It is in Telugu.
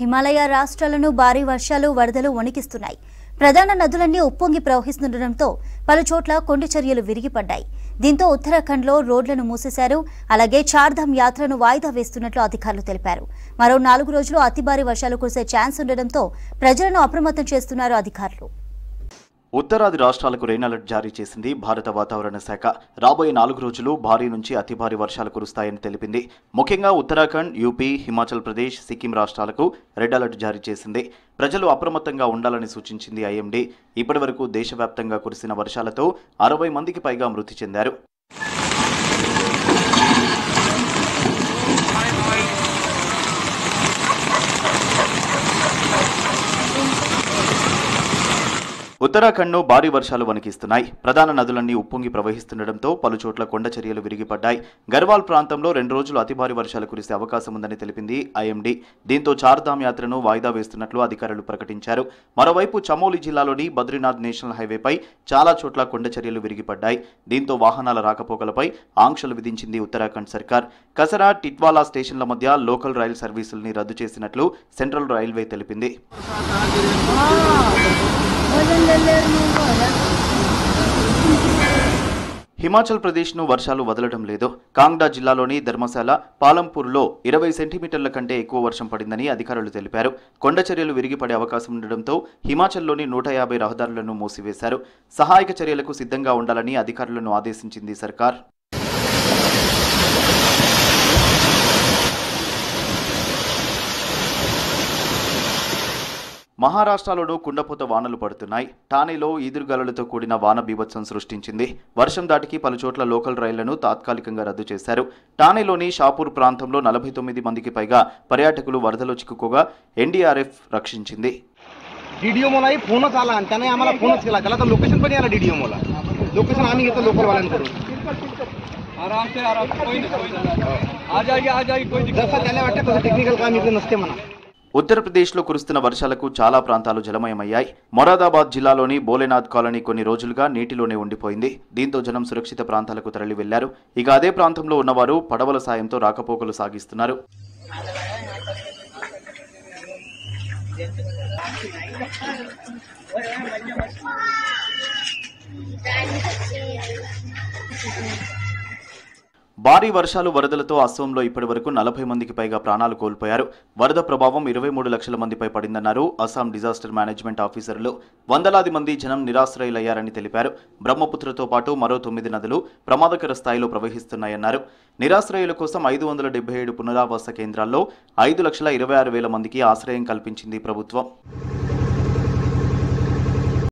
హిమాలయ రాష్ట్రాలను భారీ వర్షాలు వరదలు వణికిస్తున్నాయి. ప్రధాన నదులన్నీ ఉప్పొంగి ప్రవహిస్తుండటంతో పలుచోట్ల కొండ చర్యలు విరిగిపడ్డాయి. దీంతో ఉత్తరాఖండ్లో రోడ్లను మూసేశారు. అలాగే చార్ధామ్ యాత్రను వాయిదా వేస్తున్నట్లు అధికారులు తెలిపారు. మరో 4 రోజులు అతి భారీ వర్షాలు కురిసే ఛాన్స్ ఉండడంతో ప్రజలను అప్రమత్తం చేస్తున్నారు అధికారులు. ఉత్తరాది రాష్ట్రాలకు రెయిన్ అలర్ట్ జారీ చేసింది భారత వాతావరణ శాఖ. రాబోయే 4 రోజులు భారీ నుంచి అతి భారీ వర్షాలు కురుస్తాయని తెలిపింది. ముఖ్యంగా ఉత్తరాఖండ్, యూపీ, హిమాచల్ ప్రదేశ్, సిక్కిం రాష్ట్రాలకు రెడ్ అలర్ట్ జారీ చేసింది. ప్రజలు అప్రమత్తంగా ఉండాలని సూచించింది ఐఎండీ. ఇప్పటివరకు దేశవ్యాప్తంగా కురిసిన వర్షాలతో 60 మందికి పైగా మృతి చెందారు. ఉత్తరాఖండ్ను భారీ వర్షాలు వణికిస్తున్నాయి. ప్రధాన నదులన్నీ ఉప్పొంగి ప్రవహిస్తుండటంతో పలుచోట్ల కొండ చర్యలు విరిగిపడ్డాయి. గర్వాల్ ప్రాంతంలో 2 రోజులు అతి భారీ వర్షాలు కురిసే అవకాశం ఉందని తెలిపింది ఐఎండీ. దీంతో చార్ధామ్ యాత్రను వాయిదా వేస్తున్నట్లు అధికారులు ప్రకటించారు. మరోవైపు చమోలి జిల్లాలోని బద్రీనాథ్ నేషనల్ హైవేపై చాలా చోట్ల కొండ చర్యలు విరిగిపడ్డాయి. దీంతో వాహనాల రాకపోకలపై ఆంక్షలు విధించింది ఉత్తరాఖండ్ సర్కార్. కసరా, టిట్వాలా స్టేషన్ల మధ్య లోకల్ రైలు సర్వీసుల్ని రద్దు చేసినట్లు సెంట్రల్ రైల్వే తెలిపింది. హిమాచల్ ప్రదేశ్ను వర్షాలు వదలడం లేదు. కాంగ్డా జిల్లాలోని ధర్మశాల, పాలంపూర్లో 20 సెంటీమీటర్ల కంటే ఎక్కువ వర్షం పడిందని అధికారులు తెలిపారు. కొండ చర్యలు విరిగిపడే అవకాశం ఉండడంతో హిమాచల్లోని 150 రహదారులను మూసివేశారు. సహాయక చర్యలకు సిద్ధంగా ఉండాలని అధికారులను ఆదేశించింది సర్కార్. మహారాష్ట్రలోనూ కుండపోత వానలు పడుతున్నాయి. ఠానేలో ఈదురుగాలులతో కూడిన వాన బీభత్సం సృష్టించింది. వర్షం దాటికి పలుచోట్ల లోకల్ రైళ్లను తాత్కాలికంగా రద్దు చేశారు. ఠానేలోని షాపూర్ ప్రాంతంలో 49 మందికి పైగా పర్యాటకులు వరదలో చిక్కుకోగా ఎన్డీఆర్ఎఫ్ రక్షించింది. डीडीओ मला फोनच आला आणि त्याने आम्हाला फोनच केला. त्याला तर लोकेशन पण आला. डीडीओ मला लोकेशन आम्ही घेतो लोकल वाल्यांकडून. आराम से कोई आ जाइए कोई दिक्कत जसं त्याला वाटतं तसं टेक्निकल काम इथे नसते म्हणा. ఉత్తరప్రదేశ్లో కురుస్తున్న వర్షాలకు చాలా ప్రాంతాలు జలమయమయ్యాయి. మొరాదాబాద్ జిల్లాలోని బోలేనాథ్ కాలనీ కొన్ని రోజులుగా నీటిలోనే ఉండిపోయింది. దీంతో జనం సురక్షిత ప్రాంతాలకు తరలి వెళ్లారు. ఇక అదే ప్రాంతంలో ఉన్నవారు పడవల సాయంతో రాకపోకలు సాగిస్తున్నారు. భారీ వర్షాలు వరదలతో అస్సోంలో ఇప్పటివరకు 40 మందికి పైగా ప్రాణాలు కోల్పోయారు. వరద ప్రభావం 23 లక్షల మందిపై పడిందన్నారు అస్సాం డిజాస్టర్ మేనేజ్మెంట్ ఆఫీసర్లు. వందలాది మంది జనం నిరాశ్రయులయ్యారని తెలిపారు. బ్రహ్మపుత్రతో పాటు మరో 9 నదులు ప్రమాదకర స్థాయిలో ప్రవహిస్తున్నాయన్నారు. నిరాశ్రయుల కోసం 577 పునరావాస కేంద్రాల్లో 5,26,000 మందికి ఆశ్రయం కల్పించింది ప్రభుత్వం.